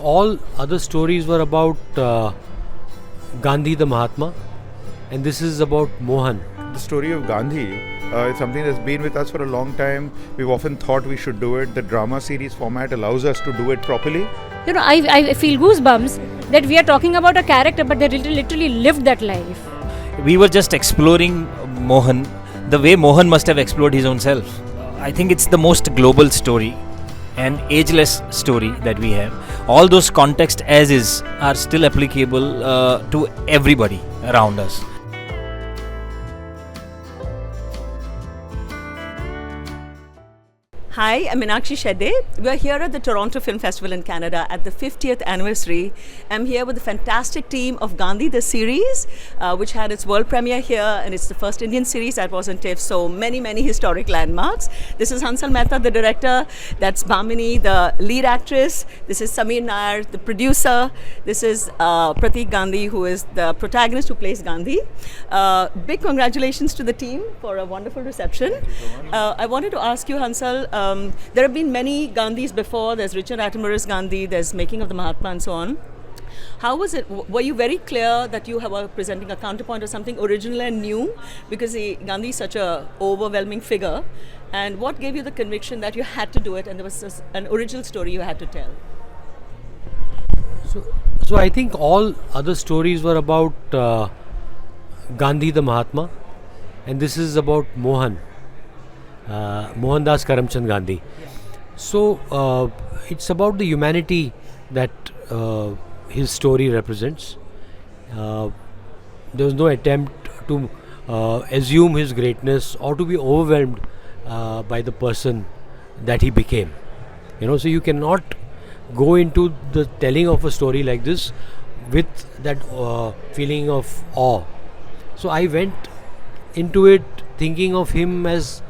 all other stories were about Gandhi the Mahatma, and this is about Mohan. The story of Gandhi is something that's been with us for a long time. We've often thought we should do it. The drama series format allows us to do it properly. You know, I feel goosebumps that we are talking about a character, but they literally lived that life. We were just exploring Mohan the way Mohan must have explored his own self. I think it's the most global story and ageless story that we have. All those contexts as is are still applicable to everybody around us. Hi, I'm Meenakshi Shedde. We're here at the Toronto Film Festival in Canada at the 50th anniversary. I'm here with the fantastic team of Gandhi, the series, which had its world premiere here, and it's the first Indian series that was on TIFF, so many historic landmarks. This is Hansal Mehta, the director. That's Bhamini, the lead actress. This is Sameer Nair, the producer. This is Pratik Gandhi, who is the protagonist who plays Gandhi. Big congratulations to the team for a wonderful reception. I wanted to ask you, Hansal, there have been many Gandhis before. There's Richard Attenborough's Gandhi, there's Making of the Mahatma and so on. How was it? Were you very clear that you were presenting a counterpoint or something original and new? Because Gandhi is such an overwhelming figure. And what gave you the conviction that you had to do it and there was an original story you had to tell? So I think all other stories were about Gandhi the Mahatma, and this is about Mohan. Mohandas Karamchand Gandhi. So it's about the humanity that his story represents. There was no attempt to assume his greatness or to be overwhelmed by the person that he became. So you cannot go into the telling of a story like this with that feeling of awe. So I went into it thinking of him as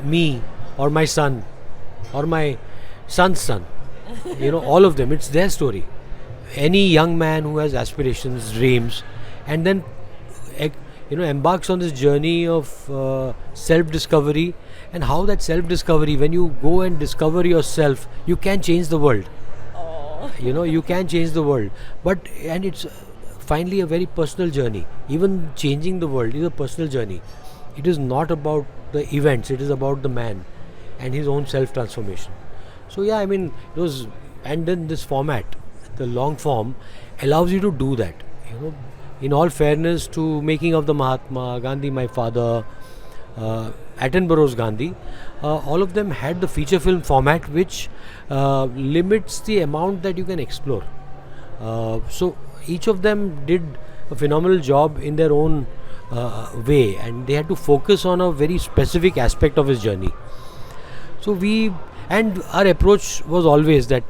me or my son or my son's son. All of them, it's their story. Any young man who has aspirations, dreams, and then embarks on this journey of self-discovery, and how that self-discovery, when you go and discover yourself, you can change the world. You can change the world, and it's finally a very personal journey. Even changing the world is a personal journey. It is not about the events, it is about the man and his own self-transformation. So and then this format, the long form, allows you to do that. In all fairness to Making of the Mahatma, Gandhi, my father, Attenborough's Gandhi, all of them had the feature film format, which limits the amount that you can explore. So each of them did a phenomenal job in their own way, and they had to focus on a very specific aspect of his journey. So our approach was always that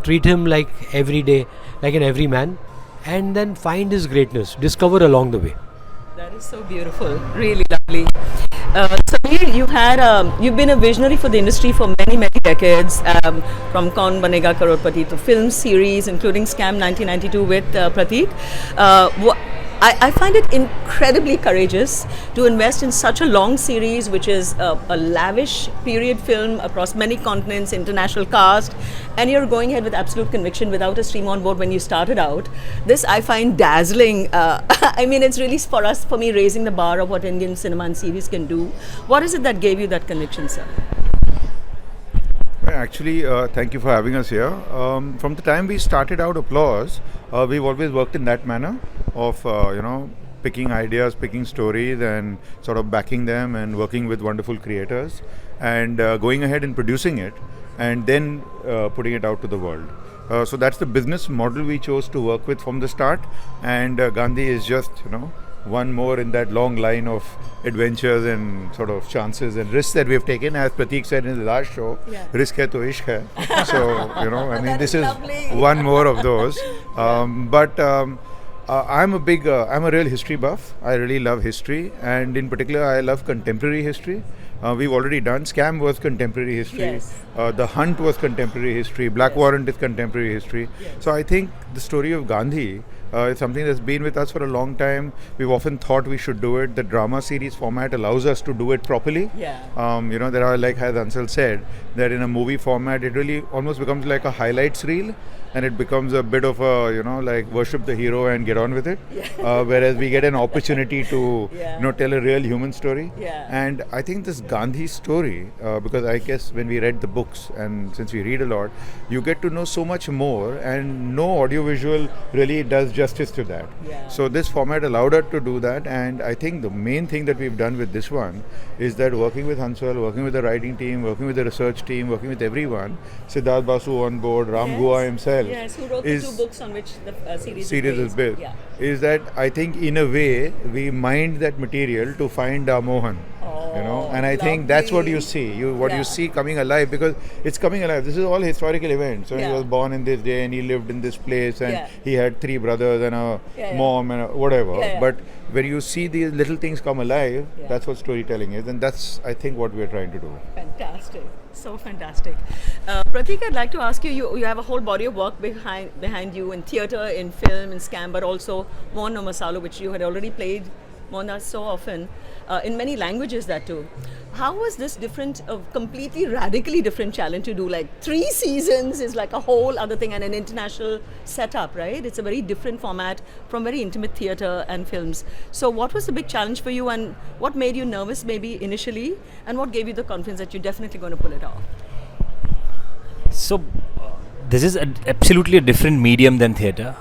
treat him like every day, like an everyman, and then find his greatness, discover along the way. That is so beautiful, really lovely. Sameer, you've been a visionary for the industry for many decades, from Kaun Banega Crorepati to film series, including Scam 1992 with Pratik. I find it incredibly courageous to invest in such a long series, which is a lavish period film across many continents, international cast, and you're going ahead with absolute conviction without a stream on board when you started out. This I find dazzling. It's really for me, raising the bar of what Indian cinema and series can do. What is it that gave you that conviction, sir? Actually, thank you for having us here. From the time we started out Applause, we've always worked in that manner of, picking ideas, picking stories and sort of backing them and working with wonderful creators and going ahead and producing it and then putting it out to the world. So that's the business model we chose to work with from the start, and Gandhi is just, one more in that long line of adventures and sort of chances and risks that we have taken. As Pratik said in the last show, risk hai to ishq hai. So, this is one more of those. I'm a real history buff. I really love history, and in particular, I love contemporary history. We've already done. Scam was contemporary history. Yes. The Hunt was contemporary history. Black Warrant is contemporary history. Yes. So I think the story of Gandhi is something that's been with us for a long time. We've often thought we should do it. The drama series format allows us to do it properly. Yeah. There are, like as Hansal said, that in a movie format, it really almost becomes like a highlights reel. and it becomes a bit of a, like worship the hero and get on with it. Whereas we get an opportunity to, tell a real human story. And I think this Gandhi story, because I guess when we read the books and since we read a lot, you get to know so much more, and no audiovisual really does justice to that. So this format allowed us to do that, and I think the main thing that we've done with this one is that working with Hansal, working with the writing team, working with the research team, working with everyone, Siddharth Basu on board, Ram Guha himself, who wrote the 2 books on which the series is built, Yeah. is that I think in a way we mined that material to find our Mohan. And I think that's what you see. You see coming alive, because it's coming alive. This is all historical events. So he was born in this day and he lived in this place and he had 3 brothers and a mom and whatever. But when you see these little things come alive, that's what storytelling is, and that's I think what we're trying to do. Fantastic. So fantastic. Pratik, I'd like to ask you, you have a whole body of work behind you in theatre, in film, in scam, but also Mohan no Masalo, which you had already played Mohandas so often, in many languages that too. How was this different, a completely radically different challenge to do? Like 3 seasons is like a whole other thing, and an international setup, right? It's a very different format from very intimate theatre and films. So what was the big challenge for you, and what made you nervous maybe initially, and what gave you the confidence that you're definitely going to pull it off? So this is absolutely a different medium than theatre.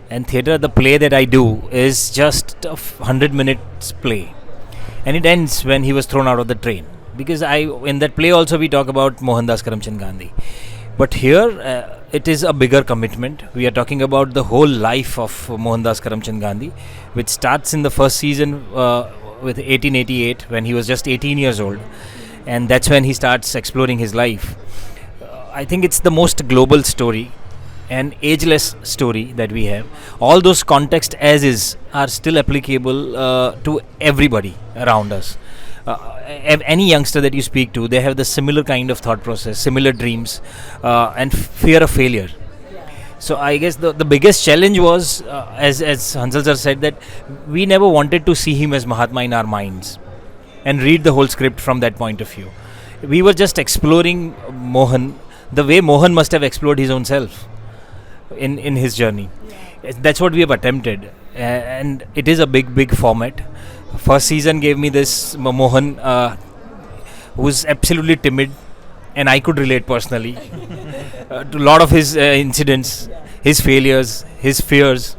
And theatre, the play that I do is just a 100 minutes play, and it ends when he was thrown out of the train. Because in that play also we talk about Mohandas Karamchand Gandhi, but here it is a bigger commitment. We are talking about the whole life of Mohandas Karamchand Gandhi, which starts in the first season with 1888, when he was just 18 years old, and that's when he starts exploring his life. I think it's the most global story and ageless story that we have. All those contexts as is are still applicable to everybody around us. Any youngster that you speak to, they have the similar kind of thought process, similar dreams, and fear of failure. So I guess the biggest challenge was, as Hansal sir said, that we never wanted to see him as Mahatma in our minds and read the whole script from that point of view. We were just exploring Mohan the way Mohan must have explored his own self in his journey. That's what we have attempted, and it is a big format. First season gave me this Mohan who's absolutely timid, and I could relate personally to a lot of his incidents, his failures, his fears.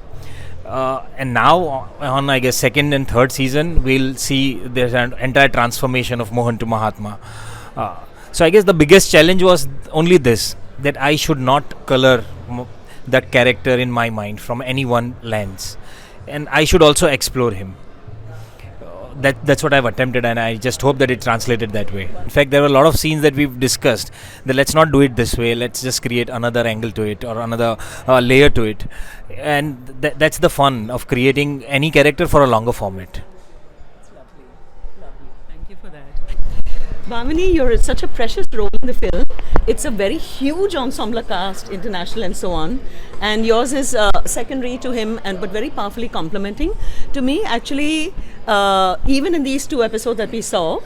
And now on, I guess, second and third season, we'll see there's an entire transformation of Mohan to Mahatma. So I guess the biggest challenge was only this, that I should not color that character in my mind from any one lens, and I should also explore him. That's what I've attempted, and I just hope that it translated that way. In fact, there were a lot of scenes that we've discussed that let's not do it this way, let's just create another angle to it or another layer to it, and that's the fun of creating any character for a longer format. Thank you for that. Bhamini, you're such a precious role in the film. It's a very huge ensemble cast, international and so on. And yours is secondary to him, but very powerfully complementing. To me, actually, even in these 2 episodes that we saw,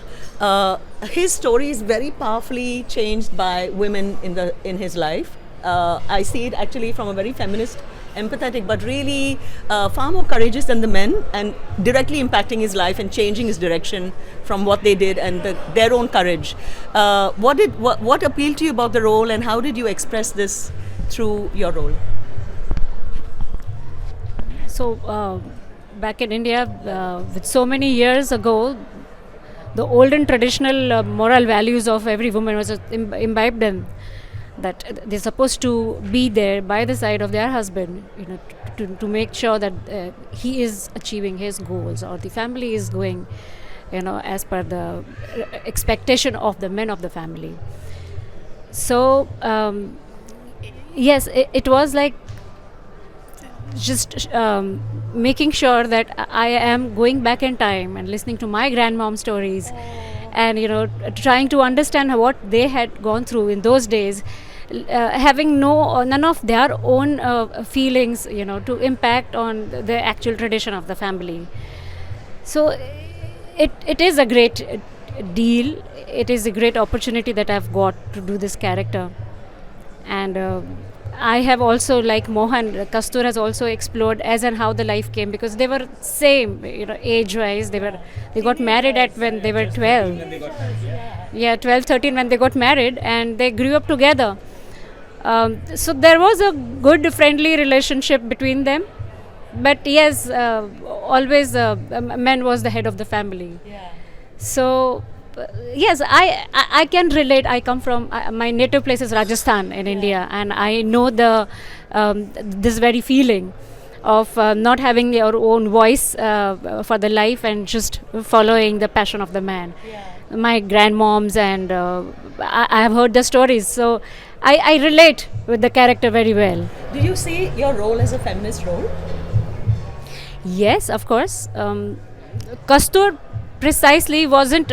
his story is very powerfully changed by women in his life. I see it actually from a very feminist, empathetic, but really far more courageous than the men, and directly impacting his life and changing his direction from what they did and their own courage. What appealed to you about the role, and how did you express this through your role? So, back in India, with so many years ago, the old and traditional moral values of every woman was imbibed in, that they're supposed to be there by the side of their husband, to make sure that he is achieving his goals, or the family is going, as per the expectation of the men of the family. So, yes, it was like just making sure that I am going back in time and listening to my grandmom stories, and trying to understand what they had gone through in those days, having none of their own feelings to impact on the actual tradition of the family. So it is a great deal. It is a great opportunity that I've got to do this character, and I have also, like Mohan, Kastur has also explored as and how the life came, because they were same, age-wise. They got married at when they were 12. Yeah, 12, 13 when they got married, and they grew up together. So there was a good, friendly relationship between them. But yes, always man was the head of the family. So yes, I can relate. I come from my native place is Rajasthan in India, and I know this very feeling of not having your own voice for the life and just following the passion of the man. My grandmoms and I have heard the stories, so I relate with the character very well. Do you see your role as a feminist role? Yes, of course. Kastur precisely wasn't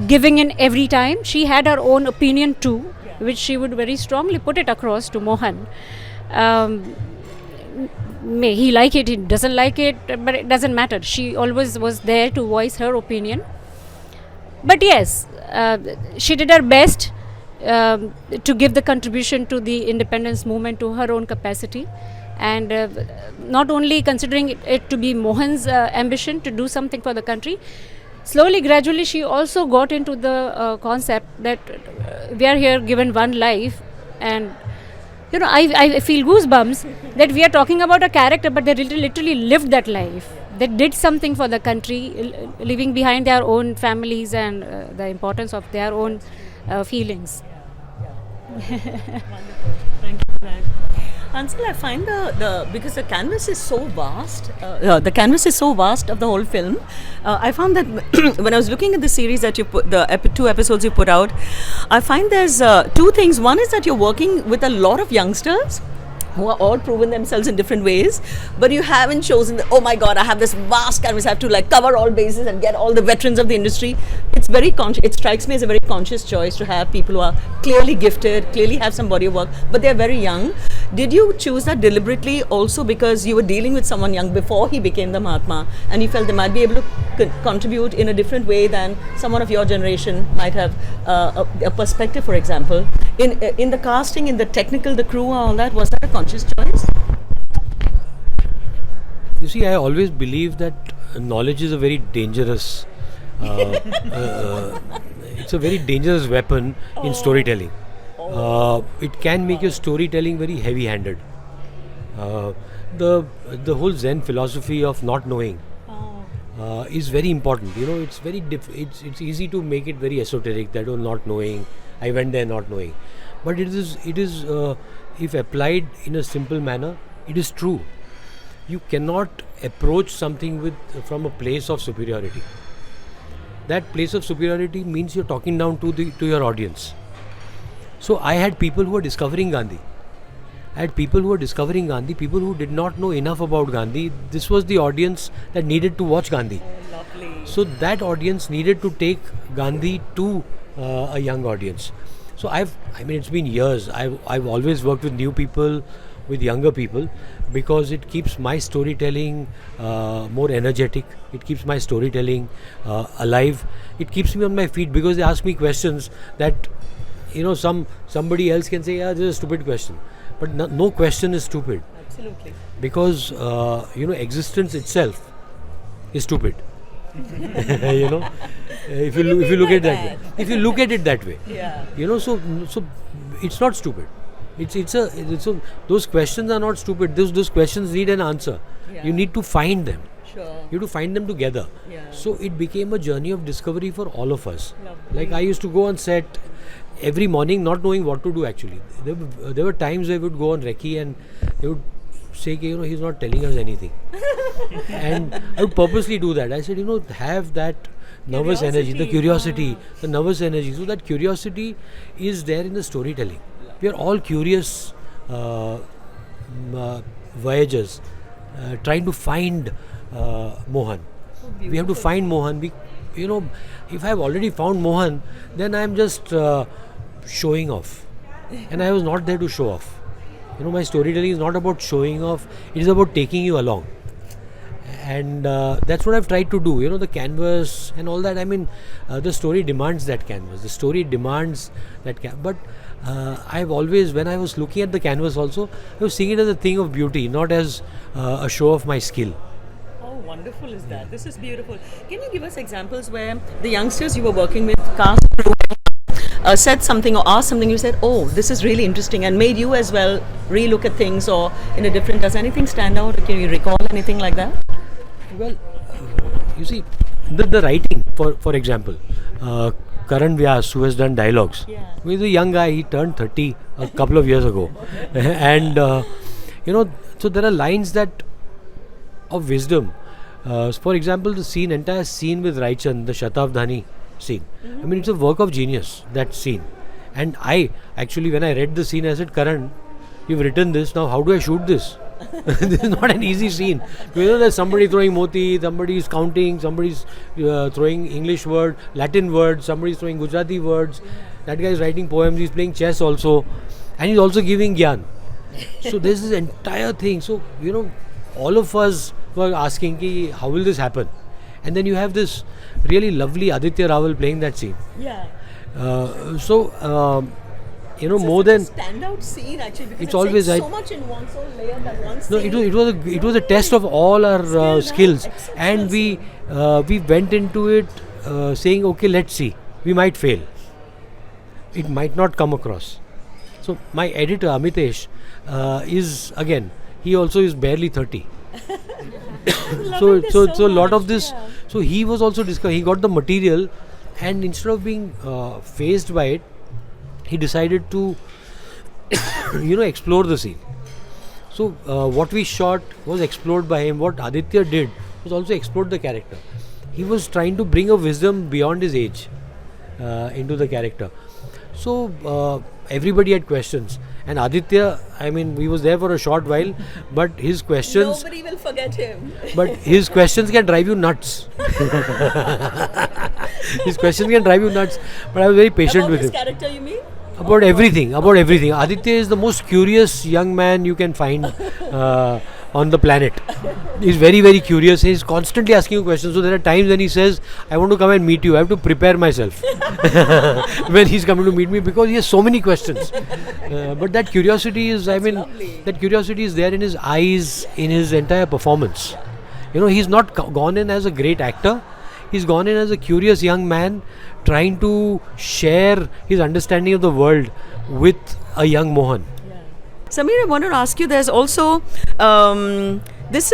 giving in every time. She had her own opinion too, which she would very strongly put it across to Mohan. May he like it, he doesn't like it, but it doesn't matter. She always was there to voice her opinion. But yes, she did her best to give the contribution to the independence movement to her own capacity. And not only considering it to be Mohan's ambition to do something for the country, slowly, gradually, she also got into the concept that we are here given one life, and I feel goosebumps that we are talking about a character, but they literally lived that life. They did something for the country, leaving behind their own families and the importance of their own feelings. Thank you for that. Hansal, I find because the canvas is so vast, the canvas is so vast of the whole film. I found that when I was looking at the series that you put, the 2 episodes you put out, I find there's 2 things. One is that you're working with a lot of youngsters who are all proven themselves in different ways, but you haven't chosen, oh my God, I have this vast canvas, I have to cover all bases and get all the veterans of the industry. It's very it strikes me as a very conscious choice to have people who are clearly gifted, clearly have some body of work, but they're very young. Did you choose that deliberately also because you were dealing with someone young before he became the Mahatma, and you felt they might be able to contribute in a different way than someone of your generation might have a perspective, for example? In the casting, in the technical, the crew, all that, was that a conscious choice? You see, I always believe that knowledge is a very dangerous it's a very dangerous weapon in storytelling. It can make your storytelling very heavy-handed. The whole Zen philosophy of not knowing is very important. It's very it's easy to make it very esoteric. That not knowing, I went there not knowing, but it is if applied in a simple manner, it is true. You cannot approach something from a place of superiority. That place of superiority means you're talking down to your audience. So I had people who were discovering Gandhi. People who did not know enough about Gandhi. This was the audience that needed to watch Gandhi. Oh, lovely. So that audience needed to take Gandhi to a young audience. So it's been years. I've always worked with new people, with younger people, because it keeps my storytelling more energetic. It keeps my storytelling alive. It keeps me on my feet, because they ask me questions that somebody else can say, this is a stupid question, but no question is stupid. Absolutely. Because existence itself is stupid. If you look at that way, if you look at it that way, so it's not stupid. Those questions are not stupid. Those questions need an answer. You need to find them. Sure. You have to find them together. Yeah. So it became a journey of discovery for all of us. Lovely. I used to go on set every morning not knowing what to do actually. There were times I would go on recce and they would say, he's not telling us anything. And I would purposely do that. I said, have that nervous energy, the curiosity, the nervous energy. So that curiosity is there in the storytelling. We are all curious voyagers trying to find Mohan. We have to find Mohan. If I have already found Mohan, then I am just showing off. And I was not there to show off. My storytelling is not about showing off. It is about taking you along. And that's what I've tried to do. The canvas and all that. The story demands that canvas. The story demands that but I've always, when I was looking at the canvas also, I was seeing it as a thing of beauty, not as a show of my skill. Oh, wonderful is that. This is beautiful. Can you give us examples where the youngsters you were working with cast through said something or asked something, you said, oh, this is really interesting, and made you as well relook at things or in a different, does anything stand out? Can you recall anything like that? Well, you see, the writing, for example, Karan Vyas, who has done dialogues, he's a young guy, he turned 30 a couple of years ago. And, so there are lines that of wisdom. For example, the entire scene with Raichand, the Shatabdhani scene. I mean, it's a work of genius, that scene. And I, actually, when I read the scene, I said, Karan, you've written this, now how do I shoot this? This is not an easy scene. There's somebody throwing moti, somebody's counting, somebody's throwing English word, Latin words, somebody's throwing Gujarati words. That guy is writing poems, he's playing chess also. And he's also giving gyan. So there's this entire thing. So, all of us were asking, how will this happen? And then you have this really lovely Aditya Rawal playing that scene. Yeah. More than It's a standout scene actually, because it's always so much in one sole layer that one no, scene. it was a test of all our skills, Exceptional and we went into it saying, okay, let's see, we might fail, it might not come across. So my editor Amitesh is, again, he also is barely 30. so a lot of this. So he was also he got the material, and instead of being fazed by it, he decided to explore the scene. So what we shot was explored by him. What Aditya did was also explored the character. He was trying to bring a wisdom beyond his age into the character. So everybody had questions, and Aditya, I mean, he was there for a short while, but his questions, Nobody will forget him. but his questions can drive you nuts. His questions can drive you nuts, but I was very patient About with his him. character, you mean? About everything. Aditya is the most curious young man you can find on the planet. He's very, very curious. He's constantly asking you questions. So there are times when he says, I want to come and meet you. I have to prepare myself when he's coming to meet me, because he has so many questions. But that curiosity is, lovely. that curiosity is there in his eyes, in his entire performance. He's not gone in as a great actor. He's gone in as a curious young man trying to share his understanding of the world with a young Mohan. Sameer, I wanted to ask you, there's also this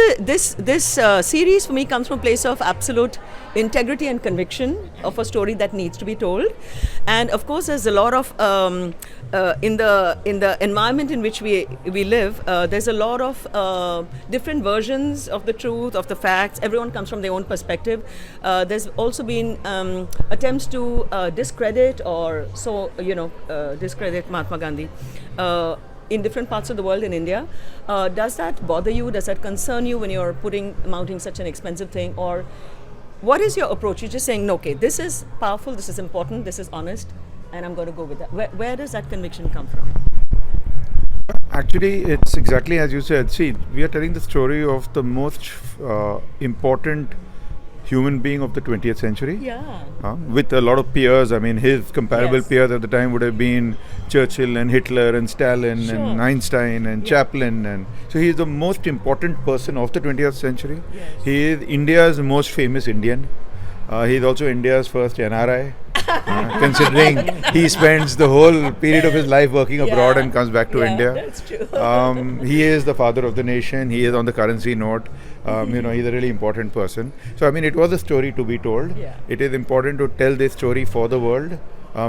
series for me comes from a place of absolute integrity and conviction of a story that needs to be told, and of course there's a lot of in the environment in which we live, there's a lot of different versions of the truth, of the facts. Everyone comes from their own perspective. There's also been attempts to discredit discredit Mahatma Gandhi in different parts of the world in India. Does that bother you? Does that concern you when you're mounting such an expensive thing? Or what is your approach? You're just saying, no, okay, this is powerful, this is important, this is honest, and I'm going to go with that. Where does that conviction come from? Actually, it's exactly as you said. See, we are telling the story of the most important human being of the 20th century. Yeah. With a lot of peers. I mean, his comparable Yes. peers at the time would have been Churchill and Hitler and Stalin and Einstein and Chaplin. And so he is the most important person of the 20th century. Yes. He is India's most famous Indian. He is also India's first NRI. Considering he spends the whole period of his life working abroad and comes back to India. That's true. He is the father of the nation. He is on the currency note. He's a really important person. So, I mean, it was a story to be told. Yeah. It is important to tell this story for the world.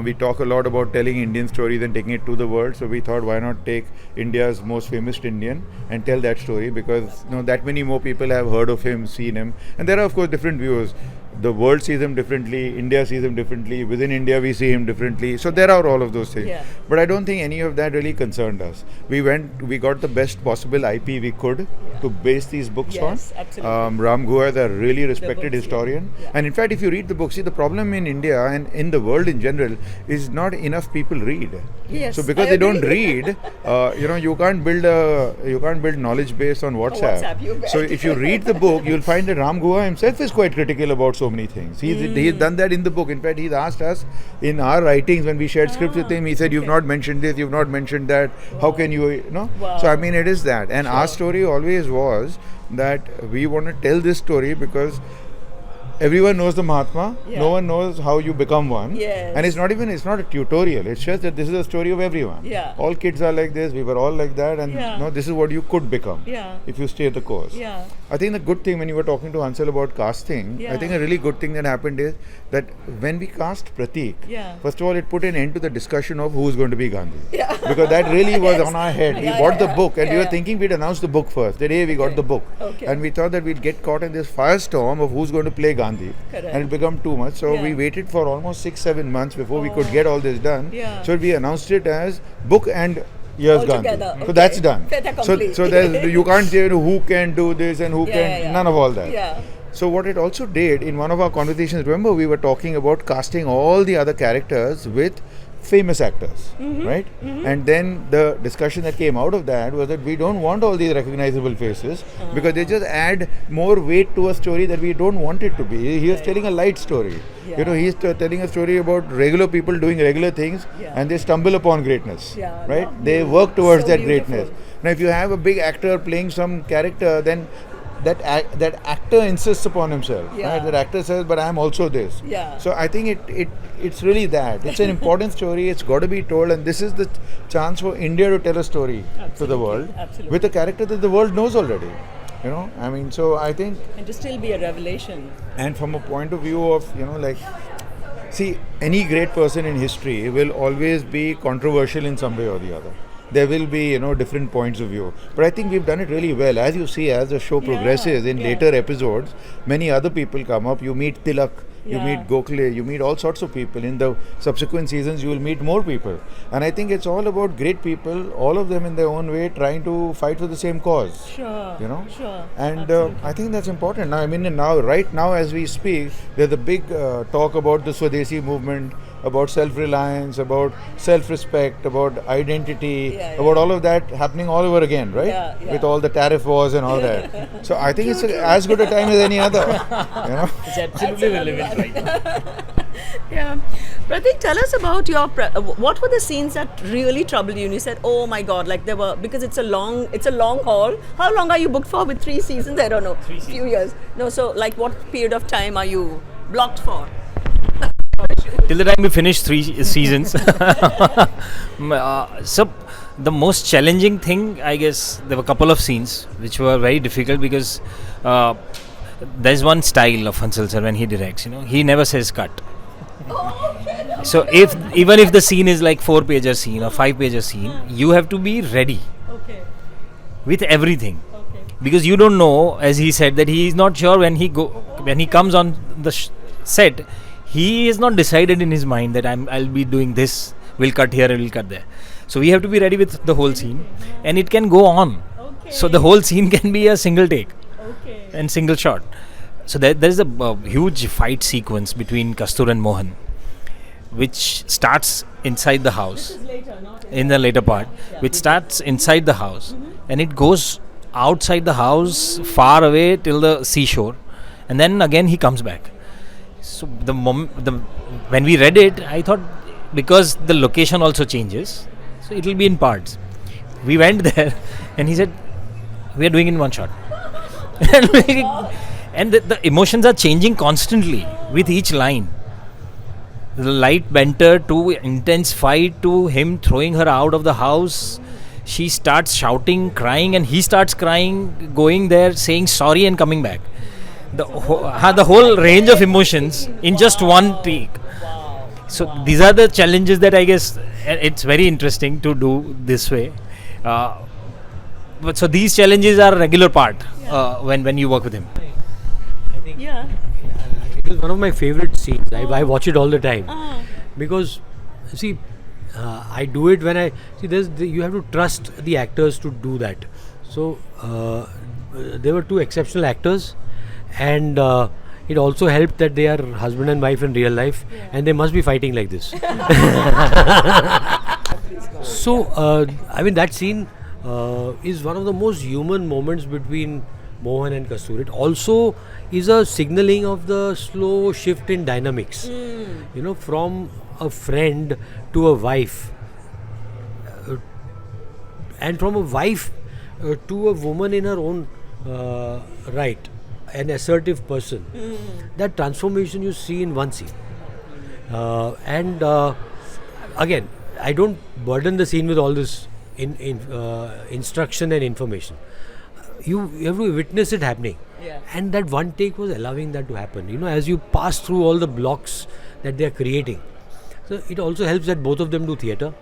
We talk a lot about telling Indian stories and taking it to the world. So we thought, why not take India's most famous Indian and tell that story, because that many more people have heard of him, seen him, and there are of course different views. The world sees him differently, India sees him differently, within India we see him differently. So there are all of those things. Yeah. But I don't think any of that really concerned us. We got the best possible IP we could to base these books on. Yes, absolutely. Ram Guha is a really respected books, historian. yeah. And in fact, if you read the book, see, the problem in India and in the world in general is not enough people read. Yes, So because I they don't agree. read, you can't build knowledge base on WhatsApp. WhatsApp, you bet. So if you read the book, you'll find that Ram Guha himself is quite critical about so many things. He's done that in the book. In fact, he's asked us in our writings when we shared scripts with him. He said, "You've not mentioned this. You've not mentioned that. How can you know?" Wow. So I mean, it is that. And our story always was that we want to tell this story because everyone knows the Mahatma. Yeah. No one knows how you become one. Yes. And it's not a tutorial. It's just that this is a story of everyone. Yeah. All kids are like this. We were all like that. And Yeah. no, this is what you could become Yeah. if you stay the course. Yeah. I think the good thing when you were talking to Hansal about casting, Yeah. I think a really good thing that happened is that when we cast Pratik, Yeah. first of all, it put an end to the discussion of who's going to be Gandhi. Yeah. Because that really was on our head. We got the book and we were thinking we'd announce the book first. The day we got the book. Okay. And we thought that we'd get caught in this firestorm of who's going to play Gandhi. Correct. And it become too much. So Yeah. we waited for almost 6-7 months before we could get all this done. Yeah. So we announced it as book and years All Gandhi. together, So okay. that's done. Fait accompli. So there's, you can't say who can do this and who can, none of all that. Yeah. So what it also did in one of our conversations, remember we were talking about casting all the other characters with famous actors, right? And then the discussion that came out of that was that we don't want all these recognizable faces because they just add more weight to a story that we don't want it to be. He was telling a light story. Yeah. You know, he's telling a story about regular people doing regular things and they stumble upon greatness, Yeah. right? Wow. They work towards So that beautiful. greatness. Now, if you have a big actor playing some character, then that actor insists upon himself. Yeah. Right? That actor says, "But I am also this." Yeah. So I think it's really that. It's an important story. It's got to be told, and this is the chance for India to tell a story to the world Absolutely. with a character that the world knows already. You know, I mean, so I think, And to still be a revelation. and from a point of view of like, see, any great person in history will always be controversial in some way or the other. There will be, different points of view. But I think we've done it really well. As you see, as the show progresses in later episodes, many other people come up. You meet Tilak, you meet Gokhale, you meet all sorts of people. In the subsequent seasons, you will meet more people. And I think it's all about great people, all of them in their own way, trying to fight for the same cause. Sure. Sure. And I think that's important. Now, I mean, right now as we speak, there's a big talk about the Swadeshi movement, about self-reliance, about self-respect, about identity, about all of that happening all over again, right? Yeah. With all the tariff wars and all that. So I think it's as good a time as any other. It's absolutely relevant right now. Yeah. Pratik, tell us about your what were the scenes that really troubled you? And you said, "Oh my God!" Like there were, because it's a long haul. How long are you booked for with 3 seasons? I don't know. 3 seasons. Few years. No. So like, what period of time are you blocked for? Till the time we finish 3 seasons. So the most challenging thing, I guess, there were a couple of scenes which were very difficult because there's one style of Hansal sir when he directs. He never says cut. So even if the scene is like 4-pager scene or 5-pager scene, you have to be ready with everything. Because you don't know, as he said, that he is not sure when he comes on the set. He is not decided in his mind that I'll be doing this. We'll cut here and we'll cut there. So we have to be ready with the whole scene, and it can go on. So the whole scene can be a single take and single shot. So there's a huge fight sequence between Kastur and Mohan, which starts inside the house. In the later part, which starts inside the house, and it goes outside the house, far away till the seashore, and then again he comes back. So when we read it, I thought, because the location also changes, so it will be in parts. We went there, and he said, "We are doing it in one shot." And the emotions are changing constantly with each line. The light banter to intense fight to him throwing her out of the house. She starts shouting, crying, and he starts crying, going there, saying sorry and coming back. The whole range of emotions in just one take. So these are the challenges that I guess it's very interesting to do this way. But so these challenges are a regular part when you work with him. I think Yeah. it is one of my favorite scenes. I watch it all the time because, see, I do it when I see. You have to trust the actors to do that. So there were 2 exceptional actors, and it also helped that they are husband and wife in real life, and they must be fighting like this. So I mean, that scene is one of the most human moments between Mohan and Kastur. It also is a signaling of the slow shift in dynamics. From a friend to a wife, and from a wife to a woman in her own right, an assertive person. That transformation you see in one scene. Again, I don't burden the scene with all this instruction and information. You have to witness it happening. And that one take was allowing that to happen. As you pass through all the blocks that they are creating. So it also helps that both of them do theatre.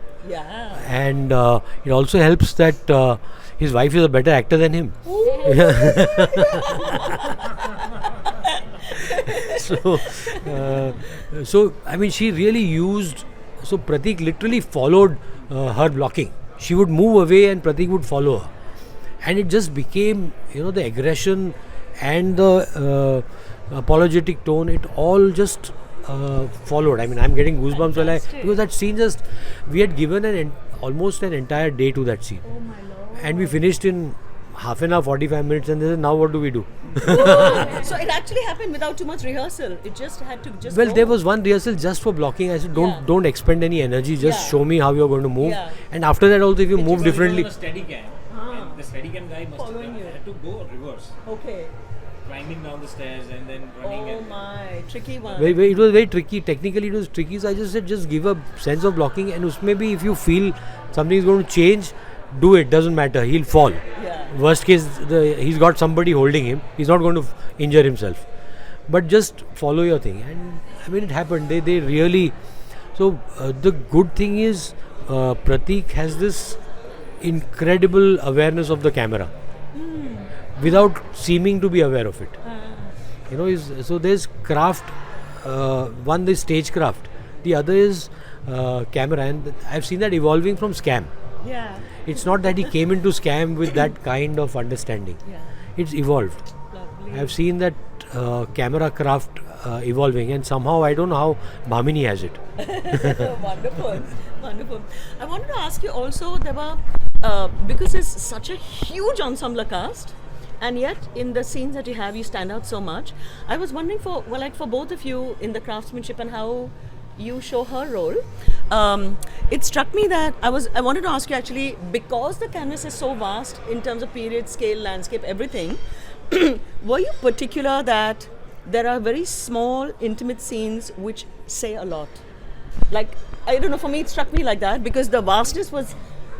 And it also helps that his wife is a better actor than him. So I mean, she really used. So Pratik literally followed her blocking. She would move away and Pratik would follow her. And it just became, the aggression and the apologetic tone, it all just followed. I mean, I'm getting goosebumps because that scene we had given almost an entire day to that scene. And we finished in half an hour, 45 minutes, and they said, now what do we do? So it actually happened without too much rehearsal. It just had to Well, go. there was one rehearsal just for blocking. I said, don't expend any energy. Just show me how you're going to move. And after that also, if you move differently. Steady cam, and the steady cam guy must have had to go reverse. Okay. Climbing down the stairs and then running. Oh my, tricky one. It was very tricky. Technically, it was tricky. So I just said, just give a sense of blocking, and maybe if you feel something is going to change, do it. Doesn't matter. He'll fall. Worst case, he's got somebody holding him. He's not going to injure himself. But just follow your thing. And I mean, it happened. They really. So the good thing is, Pratik has this incredible awareness of the camera, without seeming to be aware of it. So there's craft. One is stagecraft. The other is camera, and I've seen that evolving from scam. It's not that he came into scam with that kind of understanding. It's evolved. Lovely. I've seen that camera craft evolving, and somehow I don't know how Bhamini has it. Wonderful, wonderful. I wanted to ask you also, there were because it's such a huge ensemble cast, and yet in the scenes that you have, you stand out so much. I was wondering for both of you in the craftsmanship and how you show her role. It struck me that I wanted to ask you actually, because the canvas is so vast in terms of period, scale, landscape, everything. Were you particular that there are very small, intimate scenes which say a lot? Like, I don't know, for me it struck me like that because the vastness was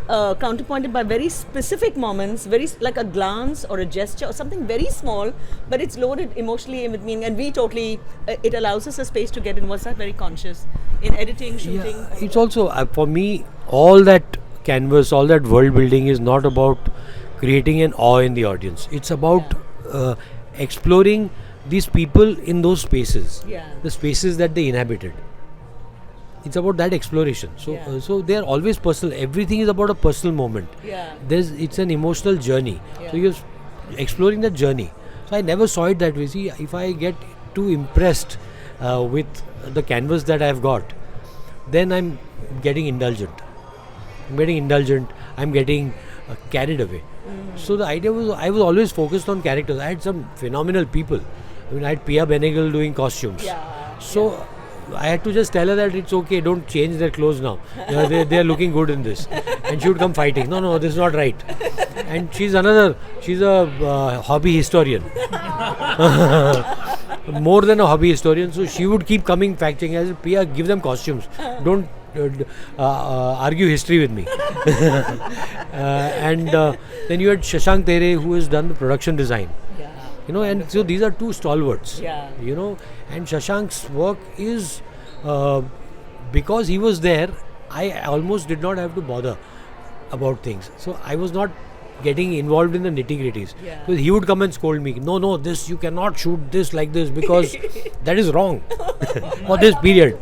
counterpointed by very specific moments, very like a glance or a gesture or something very small, but it's loaded emotionally with meaning, and we totally, it allows us a space to get in. Was that very conscious in editing, shooting? Yeah, it's also, for me, all that canvas, all that world building is not about creating an awe in the audience. It's about exploring these people in those spaces, the spaces that they inhabited. It's about that exploration. So they are always personal. Everything is about a personal moment. It's an emotional journey. So you're exploring that journey. So I never saw it that way. See, if I get too impressed with the canvas that I've got, then I'm getting indulgent. I'm getting carried away. So the idea was, I was always focused on characters. I had some phenomenal people. I mean, I had Pia Benegal doing costumes. So I had to just tell her that it's okay, don't change their clothes now. They are looking good in this. And she would come fighting. No, this is not right. And she's a hobby historian. More than a hobby historian. So she would keep coming fact-checking. I said, Pia, give them costumes. Don't argue history with me. And then you had Shashank Tere, who has done the production design. And so these are two stalwarts. And Shashank's work is, because he was there, I almost did not have to bother about things. So I was not getting involved in the nitty-gritties. Because he would come and scold me. No, this, you cannot shoot this like this because that is wrong for this period.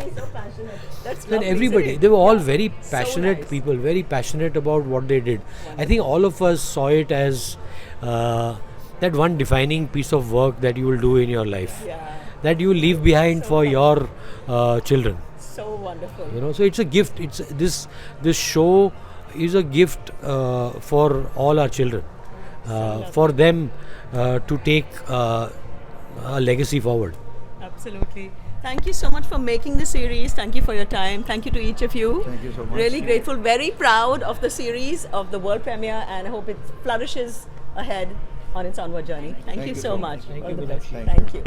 And everybody, they were all very passionate people, very passionate about what they did. I think all of us saw it as that one defining piece of work that you will do in your life, that you will leave behind for your children. So wonderful. So it's a gift. It's this show is a gift for all our children. for them to take a legacy forward. Absolutely. Thank you so much for making the series. Thank you for your time. Thank you to each of you. Thank you so much. Really grateful, very proud of the series, of the world premiere, and I hope it flourishes ahead on its onward journey. Thank you so much. Thank All you, the Meenakshi. best. Thank you.